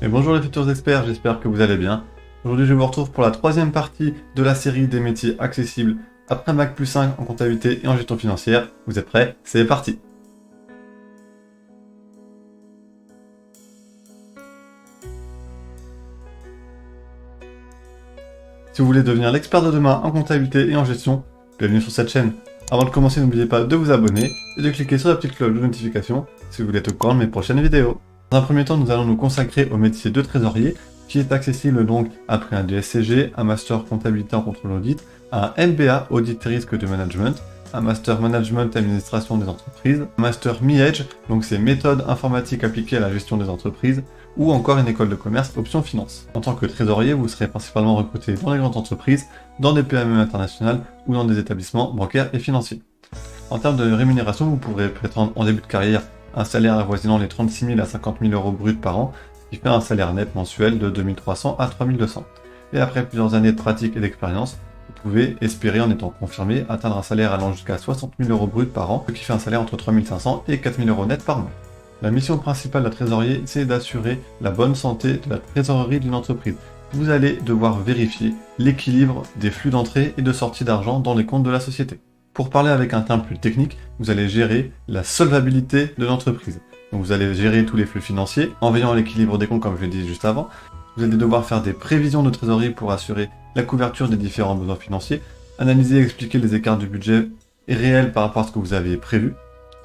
Et bonjour les futurs experts, j'espère que vous allez bien. Aujourd'hui je vous retrouve pour la troisième partie de la série des métiers accessibles après un bac plus 5 en comptabilité et en gestion financière. Vous êtes prêts? C'est parti! Si vous voulez devenir l'expert de demain en comptabilité et en gestion, bienvenue sur cette chaîne. Avant de commencer, n'oubliez pas de vous abonner et de cliquer sur la petite cloche de notification si vous voulez être au courant de mes prochaines vidéos. Dans un premier temps, nous allons nous consacrer au métier de trésorier, qui est accessible donc après un DSCG, un master comptabilité en contrôle audit, un MBA audit et risque de management, un master management et administration des entreprises, un master MIEDGE, donc c'est méthode informatique appliquée à la gestion des entreprises, ou encore une école de commerce option finance. En tant que trésorier, vous serez principalement recruté dans les grandes entreprises, dans des PME internationales ou dans des établissements bancaires et financiers. En termes de rémunération, vous pourrez prétendre en début de carrière un salaire avoisinant les 36 000 à 50 000 euros bruts par an, ce qui fait un salaire net mensuel de 2 300 à 3 200. Et après plusieurs années de pratique et d'expérience, vous pouvez espérer, en étant confirmé, atteindre un salaire allant jusqu'à 60 000 euros bruts par an, ce qui fait un salaire entre 3 500 et 4 000 euros net par mois. La mission principale d'un trésorier, c'est d'assurer la bonne santé de la trésorerie d'une entreprise. Vous allez devoir vérifier l'équilibre des flux d'entrée et de sortie d'argent dans les comptes de la société. Pour parler avec un terme plus technique, vous allez gérer la solvabilité de l'entreprise. Donc vous allez gérer tous les flux financiers en veillant à l'équilibre des comptes comme je l'ai dit juste avant. Vous allez devoir faire des prévisions de trésorerie pour assurer la couverture des différents besoins financiers, analyser et expliquer les écarts du budget réels par rapport à ce que vous avez prévu,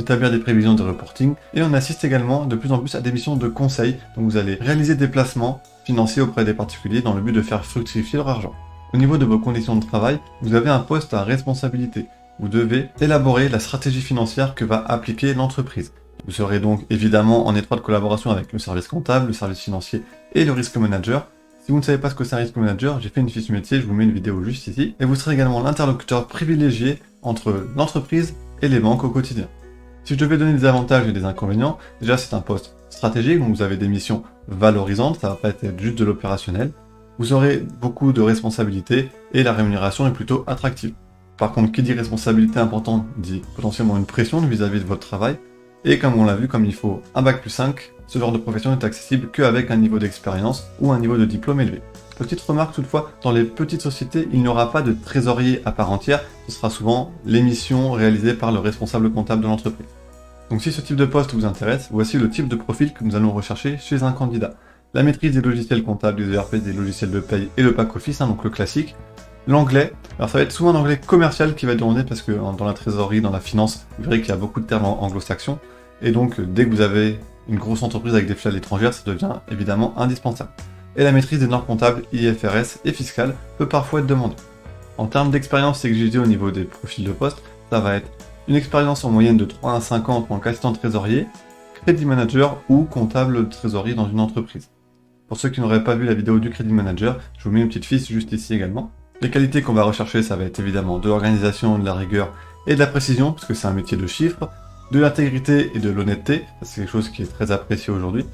établir des prévisions de reporting, et on assiste également de plus en plus à des missions de conseil. Donc vous allez réaliser des placements financiers auprès des particuliers dans le but de faire fructifier leur argent. Au niveau de vos conditions de travail, vous avez un poste à responsabilité. Vous devez élaborer la stratégie financière que va appliquer l'entreprise. Vous serez donc évidemment en étroite collaboration avec le service comptable, le service financier et le risque manager. Si vous ne savez pas ce que c'est un risque manager, j'ai fait une fiche métier, je vous mets une vidéo juste ici. Et vous serez également l'interlocuteur privilégié entre l'entreprise et les banques au quotidien. Si je devais donner des avantages et des inconvénients, déjà c'est un poste stratégique, donc vous avez des missions valorisantes, ça va pas être juste de l'opérationnel. Vous aurez beaucoup de responsabilités et la rémunération est plutôt attractive. Par contre, qui dit responsabilité importante dit potentiellement une pression vis-à-vis de votre travail. Et comme on l'a vu, comme il faut un bac plus 5, ce genre de profession n'est accessible qu'avec un niveau d'expérience ou un niveau de diplôme élevé. Petite remarque toutefois, dans les petites sociétés, il n'y aura pas de trésorier à part entière, ce sera souvent les missions réalisées par le responsable comptable de l'entreprise. Donc si ce type de poste vous intéresse, voici le type de profil que nous allons rechercher chez un candidat. La maîtrise des logiciels comptables, des ERP, des logiciels de paye et le pack office, donc le classique. L'anglais, alors ça va être souvent un anglais commercial qui va être demandé parce que dans la trésorerie, dans la finance, vous verrez qu'il y a beaucoup de termes anglo-saxons. Et donc dès que vous avez une grosse entreprise avec des filiales étrangères, ça devient évidemment indispensable. Et la maîtrise des normes comptables, IFRS et fiscales peut parfois être demandée. En termes d'expérience exigée au niveau des profils de poste, ça va être une expérience en moyenne de 3 à 5 ans en tant qu'assistant trésorier, crédit manager ou comptable de trésorerie dans une entreprise. Pour ceux qui n'auraient pas vu la vidéo du crédit manager, je vous mets une petite fiche juste ici également. Les qualités qu'on va rechercher, ça va être évidemment de l'organisation, de la rigueur et de la précision, parce que c'est un métier de chiffres, de l'intégrité et de l'honnêteté, c'est quelque chose qui est très apprécié aujourd'hui,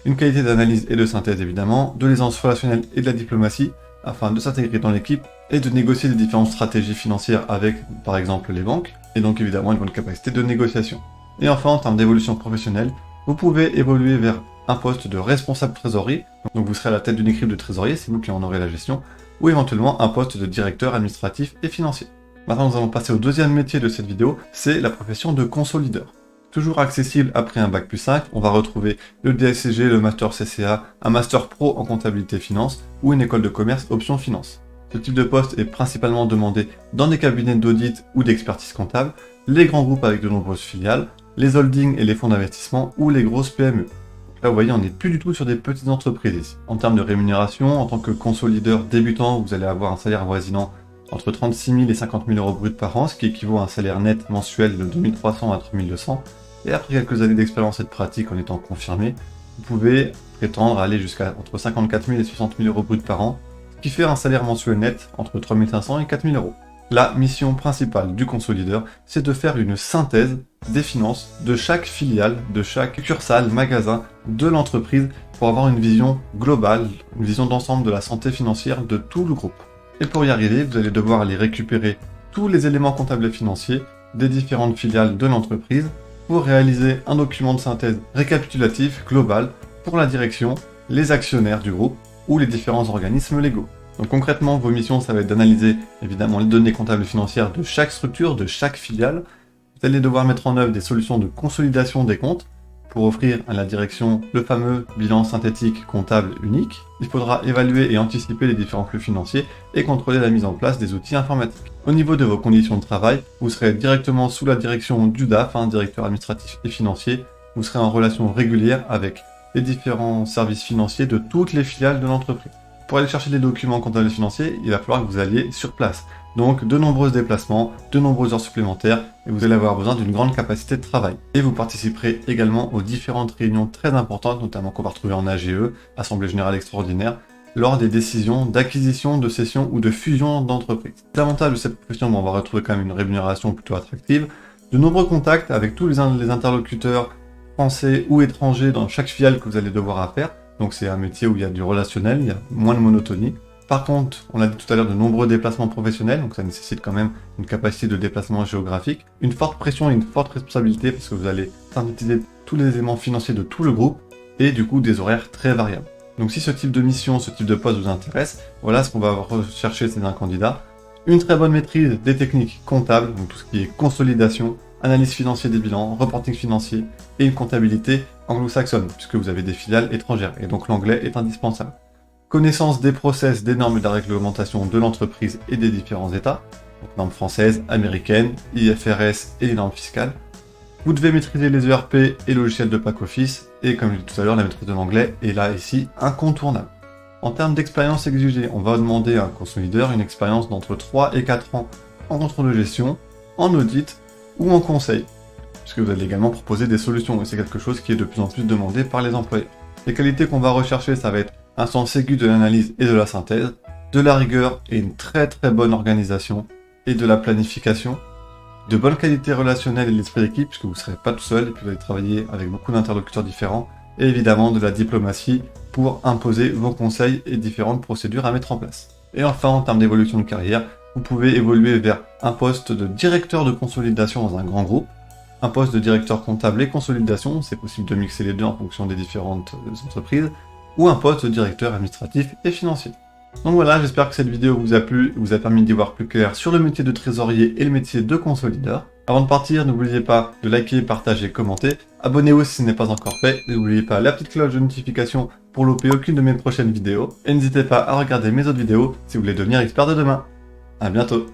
une qualité d'analyse et de synthèse évidemment, de l'aisance relationnelle et de la diplomatie, afin de s'intégrer dans l'équipe et de négocier les différentes stratégies financières avec, par exemple, les banques, et donc évidemment une bonne capacité de négociation. Et enfin, en termes d'évolution professionnelle, vous pouvez évoluer vers un poste de responsable trésorerie, donc vous serez à la tête d'une équipe de trésorier, c'est vous qui en aurez la gestion, ou éventuellement un poste de directeur administratif et financier. Maintenant, nous allons passer au deuxième métier de cette vidéo, c'est la profession de consolideur. Toujours accessible après un bac plus 5, on va retrouver le DSCG, le master CCA, un master pro en comptabilité finance ou une école de commerce option finance. Ce type de poste est principalement demandé dans des cabinets d'audit ou d'expertise comptable, les grands groupes avec de nombreuses filiales, les holdings et les fonds d'investissement ou les grosses PME. Là, vous voyez, on n'est plus du tout sur des petites entreprises ici. En termes de rémunération, en tant que consolideur débutant, vous allez avoir un salaire avoisinant entre 36 000 et 50 000 euros bruts par an, ce qui équivaut à un salaire net mensuel de 2 300 à 3 200. Et après quelques années d'expérience et de pratique en étant confirmé, vous pouvez prétendre aller jusqu'à entre 54 000 et 60 000 euros bruts par an, ce qui fait un salaire mensuel net entre 3 500 et 4 000 euros. La mission principale du consolideur, c'est de faire une synthèse des finances de chaque filiale, de chaque succursale, magasin de l'entreprise pour avoir une vision globale, une vision d'ensemble de la santé financière de tout le groupe. Et pour y arriver, vous allez devoir aller récupérer tous les éléments comptables et financiers des différentes filiales de l'entreprise pour réaliser un document de synthèse récapitulatif global pour la direction les actionnaires du groupe ou les différents organismes légaux. Donc concrètement, vos missions, ça va être d'analyser évidemment les données comptables et financières de chaque structure, de chaque filiale. Vous allez devoir mettre en œuvre des solutions de consolidation des comptes pour offrir à la direction le fameux bilan synthétique comptable unique. Il faudra évaluer et anticiper les différents flux financiers et contrôler la mise en place des outils informatiques. Au niveau de vos conditions de travail, vous serez directement sous la direction du DAF, directeur administratif et financier. Vous serez en relation régulière avec les différents services financiers de toutes les filiales de l'entreprise. Pour aller chercher les documents comptables et financiers, il va falloir que vous alliez sur place. Donc de nombreux déplacements, de nombreuses heures supplémentaires, et vous allez avoir besoin d'une grande capacité de travail. Et vous participerez également aux différentes réunions très importantes, notamment qu'on va retrouver en AGE, Assemblée Générale Extraordinaire, lors des décisions d'acquisition, de cession ou de fusion d'entreprises. L'avantage de cette profession, on va retrouver quand même une rémunération plutôt attractive, de nombreux contacts avec tous les interlocuteurs français ou étrangers dans chaque filiale que vous allez devoir faire. Donc c'est un métier où il y a du relationnel, il y a moins de monotonie. Par contre, on l'a dit tout à l'heure, de nombreux déplacements professionnels, donc ça nécessite quand même une capacité de déplacement géographique, une forte pression et une forte responsabilité parce que vous allez synthétiser tous les éléments financiers de tout le groupe et du coup des horaires très variables. Donc si ce type de mission, ce type de poste vous intéresse, voilà ce qu'on va rechercher chez un candidat. Une très bonne maîtrise des techniques comptables, donc tout ce qui est consolidation, analyse financière des bilans, reporting financier et une comptabilité anglo-saxonne, puisque vous avez des filiales étrangères, et donc l'anglais est indispensable. Connaissance des process, des normes et de la réglementation de l'entreprise et des différents États, donc normes françaises, américaines, IFRS et les normes fiscales. Vous devez maîtriser les ERP et logiciels de back-office, et comme je l'ai dit tout à l'heure, la maîtrise de l'anglais est là ici incontournable. En termes d'expérience exigée, on va demander à un consolideur une expérience d'entre 3 et 4 ans en contrôle de gestion, en audit ou en conseil, puisque vous allez également proposer des solutions, et c'est quelque chose qui est de plus en plus demandé par les employeurs. Les qualités qu'on va rechercher, ça va être un sens aigu de l'analyse et de la synthèse, de la rigueur et une très bonne organisation, et de la planification, de bonnes qualités relationnelles et de l'esprit d'équipe, puisque vous ne serez pas tout seul, et puis vous allez travailler avec beaucoup d'interlocuteurs différents, et évidemment de la diplomatie pour imposer vos conseils et différentes procédures à mettre en place. Et enfin, en termes d'évolution de carrière, vous pouvez évoluer vers un poste de directeur de consolidation dans un grand groupe, un poste de directeur comptable et consolidation, c'est possible de mixer les deux en fonction des différentes entreprises, ou un poste de directeur administratif et financier. Donc voilà, j'espère que cette vidéo vous a plu et vous a permis d'y voir plus clair sur le métier de trésorier et le métier de consolideur. Avant de partir, n'oubliez pas de liker, partager, commenter, abonnez-vous si ce n'est pas encore fait, n'oubliez pas la petite cloche de notification pour louper aucune de mes prochaines vidéos, et n'hésitez pas à regarder mes autres vidéos si vous voulez devenir expert de demain. À bientôt.